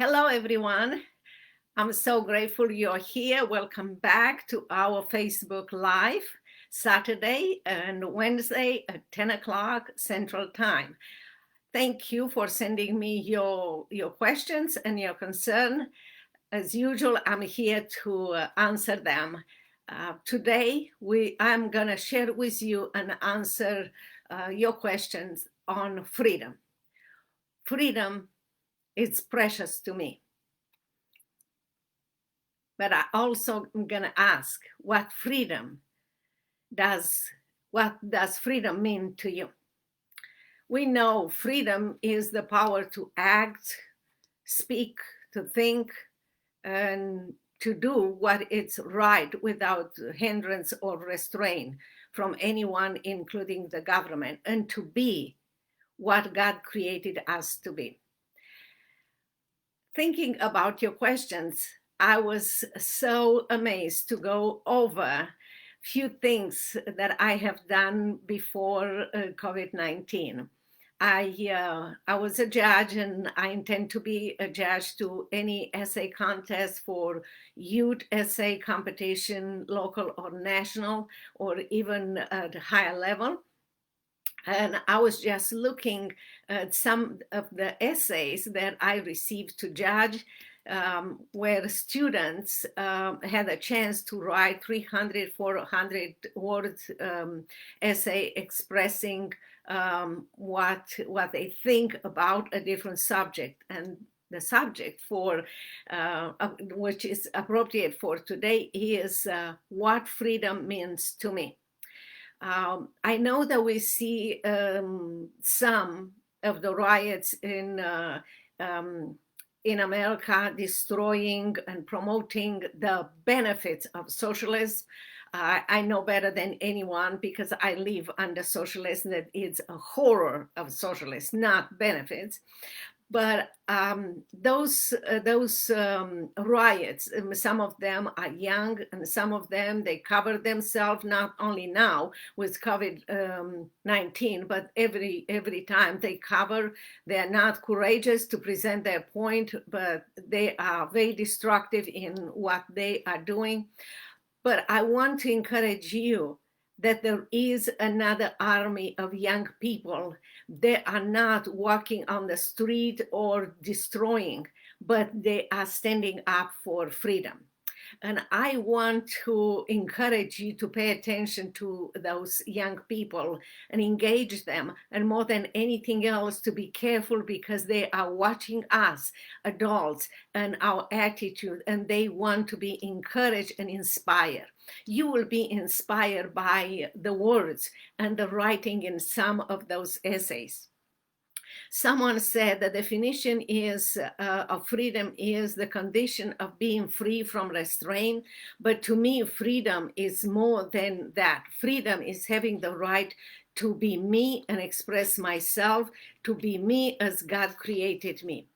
Hello, everyone. I'm so grateful you're here. Welcome back to our Facebook Live, Saturday and Wednesday at 10 o'clock Central Time. Thank you for sending me your questions and your concern. As usual, I'm here to answer them. Today, I'm going to share with you and answer your questions on freedom. Freedom is precious to me. But I also am going to ask, what does freedom mean to you? We know freedom is the power to act, speak, to think, and to do what is right without hindrance or restraint from anyone, including the government, and to be what God created us to be. Thinking about your questions, I was so amazed to go over a few things that I have done before COVID-19. I was a judge, and I intend to be a judge to any essay contest for youth essay competition, local or national, or even at a higher level. And I was just looking at some of the essays that I received to judge, where students had a chance to write 300, 400 words essay expressing what they think about a different subject. And the subject for which is appropriate for today is what freedom means to me. I know that we see some of the riots in America destroying and promoting the benefits of socialism. I know better than anyone, because I live under socialism, that it's a horror of socialism, not benefits. But those riots, some of them are young, and some of them, they cover themselves not only now with COVID-19, but every time they cover. They're not courageous to present their point, but they are very destructive in what they are doing. But I want to encourage you that there is another army of young people. They are not walking on the street or destroying, but they are standing up for freedom. And I want to encourage you to pay attention to those young people and engage them. And more than anything else, to be careful, because they are watching us, adults, and our attitude, and they want to be encouraged and inspired. You will be inspired by the words and the writing in some of those essays. Someone said the definition of freedom is the condition of being free from restraint. But to me, freedom is more than that. Freedom is having the right to be me and express myself, to be me as God created me.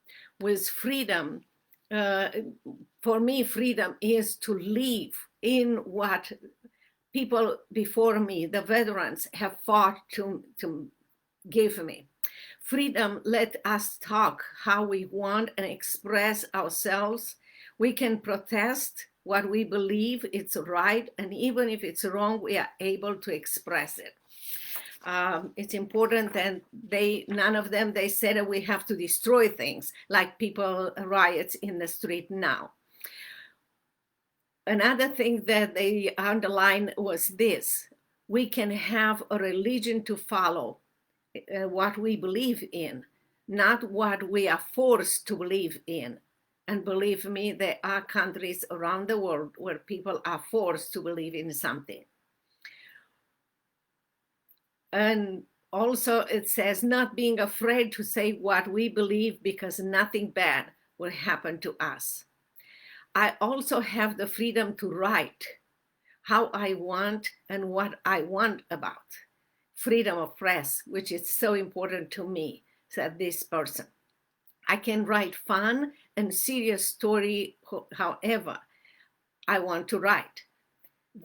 With freedom, for me, freedom is to live in what people before me, the veterans, have fought to give me. Freedom let us talk how we want and express ourselves. We can protest what we believe it's right, and even if it's wrong, we are able to express it. It's important that none of them, they said that we have to destroy things like people riots in the street now. Another thing that they underlined was this: we can have a religion to follow, what we believe in, not what we are forced to believe in. And believe me, there are countries around the world where people are forced to believe in something. And also it says not being afraid to say what we believe, because nothing bad will happen to us. I also have the freedom to write how I want and what I want about. Freedom of press, which is so important to me, said this person. I can write fun and serious story however I want to write.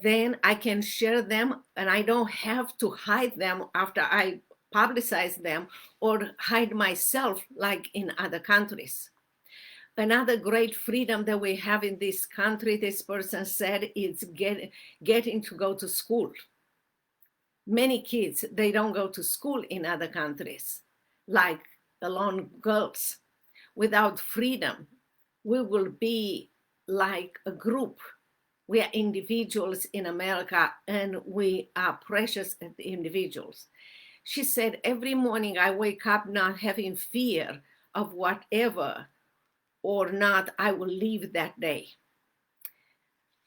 Then I can share them, and I don't have to hide them after I publicize them or hide myself like in other countries. Another great freedom that we have in this country, this person said, is getting to go to school. Many kids, they don't go to school in other countries, like alone girls. Without freedom, we will be like a group. We are individuals in America, and we are precious as individuals. She said, every morning I wake up not having fear of whatever or not I will live that day.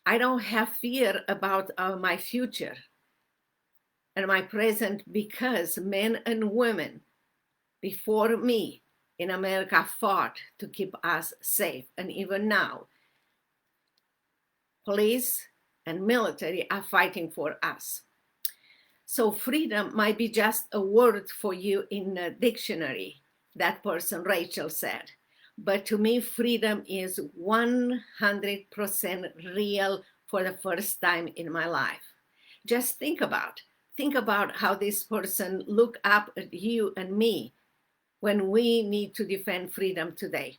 I don't have fear about my future and my present, because men and women before me in America fought to keep us safe. And even now, police and military are fighting for us. So freedom might be just a word for you in a dictionary, that person, Rachel, said. But to me, freedom is 100% real for the first time in my life. Just think about how this person look up at you and me when we need to defend freedom today.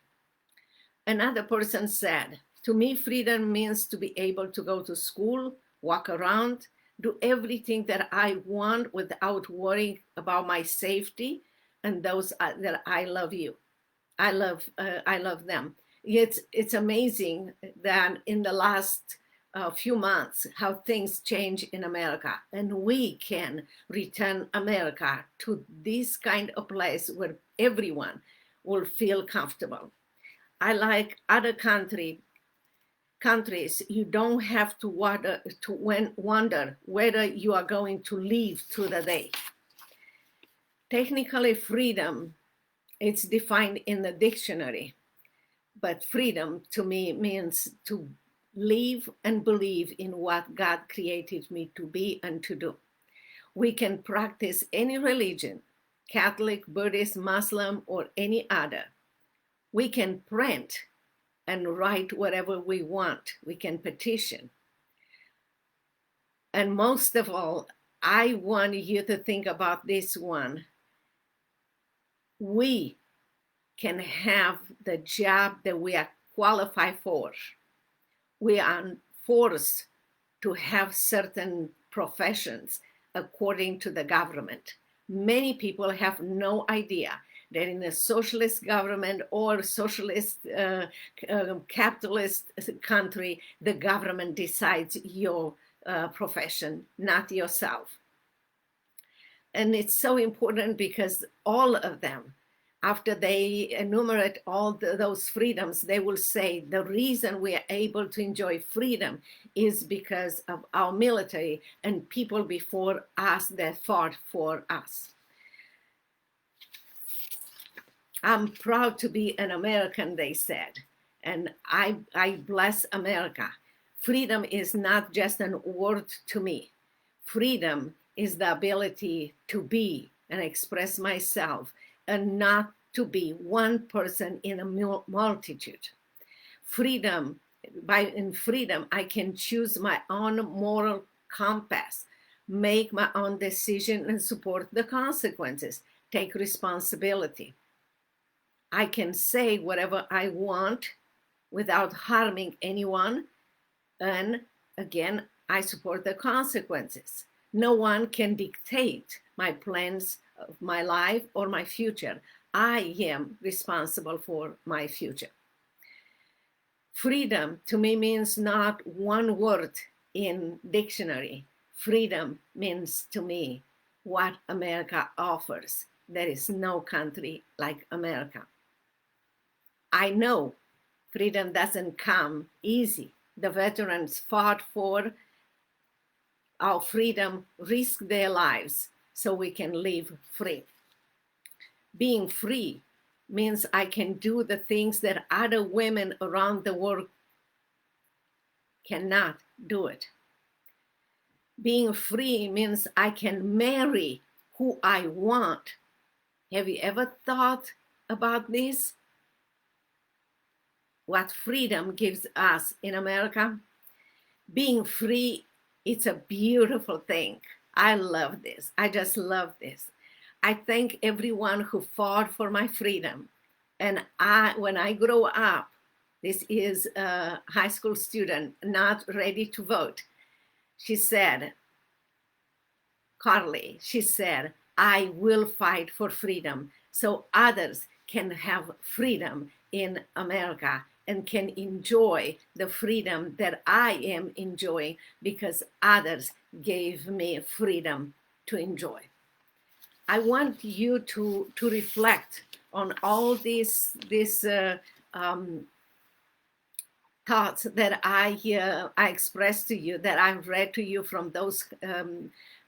Another person said, to me, freedom means to be able to go to school, walk around, do everything that I want without worrying about my safety and those that I love you. I love them. It's amazing that in the last few months how things change in America, and we can return America to this kind of place where everyone will feel comfortable. I like other countries, you don't have to wonder whether you are going to live through the day. Technically, freedom, it's defined in the dictionary, but freedom to me means to live and believe in what God created me to be and to do. We can practice any religion, Catholic, Buddhist, Muslim, or any other. We can print and write whatever we want. We can petition. And most of all, I want you to think about this one. We can have the job that we are qualified for. We are forced to have certain professions according to the government. Many people have no idea that in a socialist government or socialist capitalist country, the government decides your profession, not yourself. And it's so important because all of them, after they enumerate all those freedoms, they will say the reason we are able to enjoy freedom is because of our military and people before us that fought for us. I'm proud to be an American, they said, and I bless America. Freedom is not just an word to me. Freedom is the ability to be and express myself and not to be one person in a multitude. Freedom, in freedom, I can choose my own moral compass, make my own decision and support the consequences, take responsibility. I can say whatever I want without harming anyone. And again, I support the consequences. No one can dictate my plans of my life or my future. I am responsible for my future. Freedom to me means not one word in dictionary. Freedom means to me what America offers. There is no country like America. I know freedom doesn't come easy. The veterans fought for our freedom, risked their lives so we can live free. Being free means I can do the things that other women around the world cannot do it. Being free means I can marry who I want. Have you ever thought about this? What freedom gives us in America? Being free, it's a beautiful thing. I love this. I just love this. I thank everyone who fought for my freedom. And when I grow up, This is a high school student not ready to vote. She said, Carly, she said, I will fight for freedom so others can have freedom in America and can enjoy the freedom that I am enjoying because others gave me freedom to enjoy. I want you to reflect on all these thoughts that I expressed to you, that I've read to you from those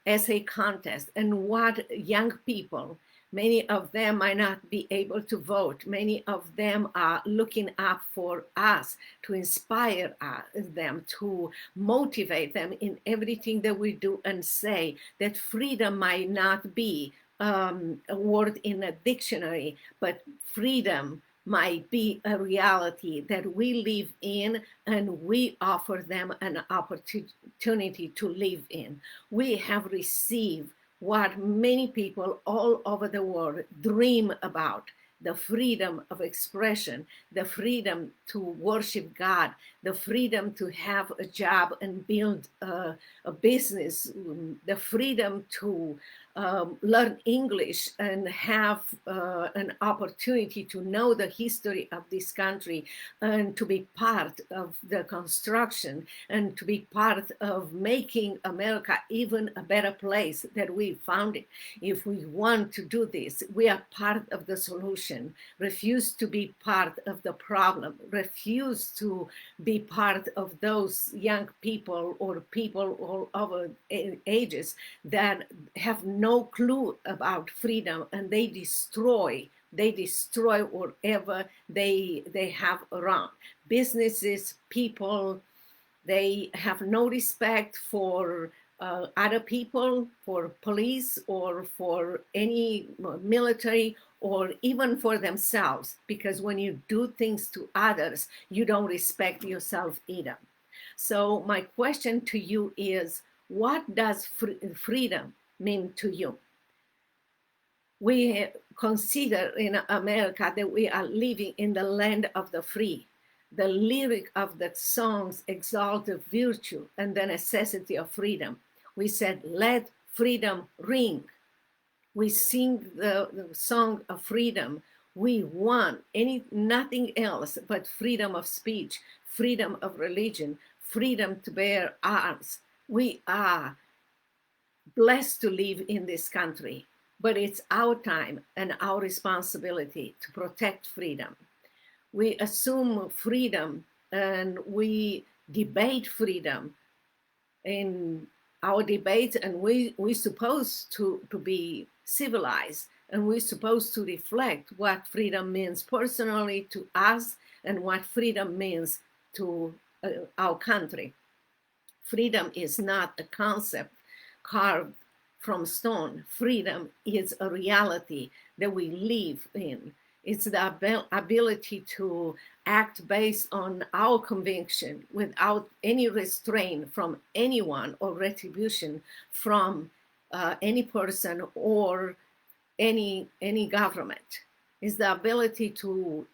essay contests, and what young people, many of them might not be able to vote. Many of them are looking up for us to inspire them, to motivate them in everything that we do and say, that freedom might not be a word in a dictionary, but freedom might be a reality that we live in, and we offer them an opportunity to live in. We have received what many people all over the world dream about: the freedom of expression, the freedom to worship God, the freedom to have a job and build a business, the freedom to learn English and have an opportunity to know the history of this country and to be part of the construction and to be part of making America even a better place that we found it. If we want to do this, we are part of the solution. Refuse to be part of the problem. Refuse to be part of those young people or people all over ages that have no clue about freedom, and they destroy whatever they have around. Businesses, people, they have no respect for other people, for police, or for any military, or even for themselves, because when you do things to others, you don't respect yourself either. So my question to you is, what does freedom mean to you? We consider in America that we are living in the land of the free. The lyric of the songs exalt the virtue and the necessity of freedom. We said, let freedom ring. We sing the song of freedom. We want nothing else but freedom of speech, freedom of religion, freedom to bear arms. We are blessed to live in this country, but it's our time and our responsibility to protect freedom. We assume freedom and we debate freedom in our debates, and we're supposed to be civilized, and we're supposed to reflect what freedom means personally to us and what freedom means to our country. Freedom is not a concept carved from stone. Freedom is a reality that we live in. It's the ability to act based on our conviction without any restraint from anyone or retribution from any person or any government. It's the ability to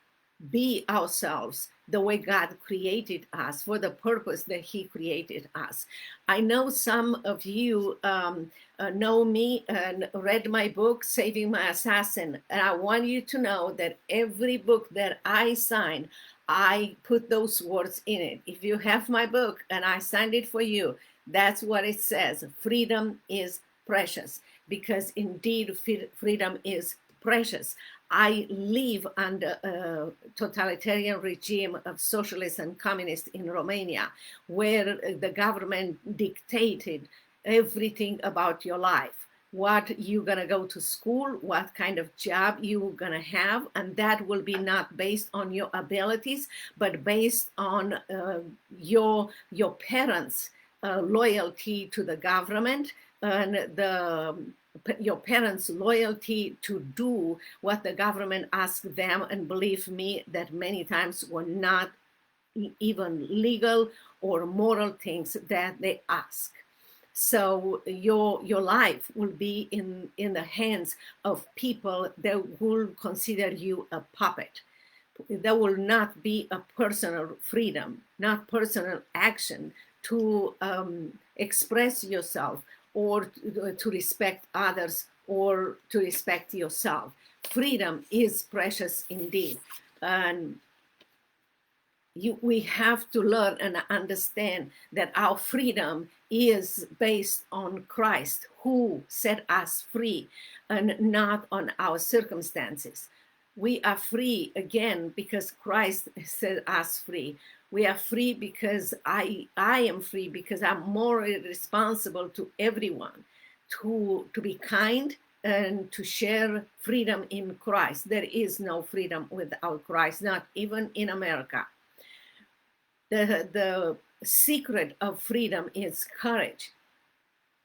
be ourselves the way God created us, for the purpose that He created us. I know some of you know me and read my book, Saving My Assassin. And I want you to know that every book that I sign, I put those words in it. If you have my book and I signed it for you, that's what it says. Freedom is precious, because indeed freedom is precious. I live under a totalitarian regime of socialists and communists in Romania, where the government dictated everything about your life. What you're gonna go to school, what kind of job you're gonna have, and that will be not based on your abilities, but based on your parents' loyalty to the government and your parents' loyalty to do what the government asked them, and believe me, that many times were not even legal or moral things that they ask. So your life will be in the hands of people that will consider you a puppet. there will not be a personal freedom, not personal action to express yourself or to respect others or to respect yourself. Freedom is precious indeed. And we have to learn and understand that our freedom is based on Christ, who set us free, and not on our circumstances. We are free again because Christ set us free. We are free because I am free because I'm morally responsible to everyone to be kind and to share freedom in Christ. There is no freedom without Christ, not even in America. The secret of freedom is courage.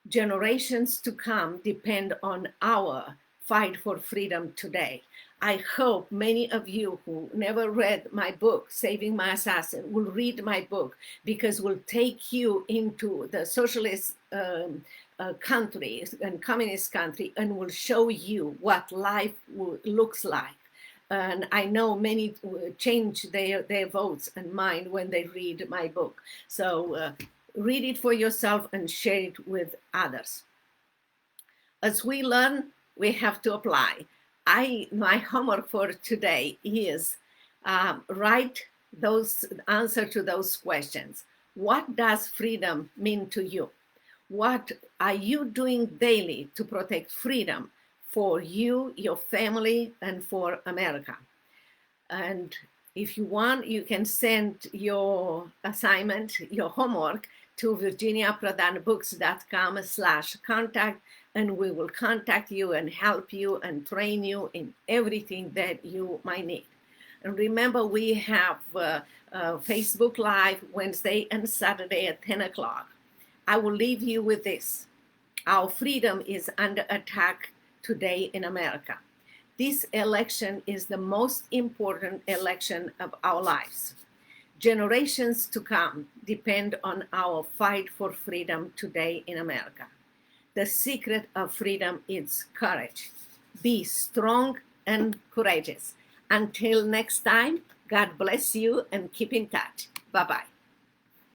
Generations to come depend on our fight for freedom today. I hope many of you who never read my book, Saving My Assassin, will read my book because it will take you into the socialist country and communist country and will show you what life looks like. And I know many change their votes and mind when they read my book. So read it for yourself and share it with others. As we learn, we have to apply. My homework for today is write those answer to those questions. What does freedom mean to you? What are you doing daily to protect freedom for you, your family, and for America? And if you want, you can send your assignment, your homework to virginiaprodanbooks.com/contact, and we will contact you and help you and train you in everything that you might need. And remember, we have Facebook Live Wednesday and Saturday at 10 o'clock. I will leave you with this. Our freedom is under attack today in America. This election is the most important election of our lives. Generations to come depend on our fight for freedom today in America. The secret of freedom is courage. Be strong and courageous. Until next time, God bless you and keep in touch. Bye-bye.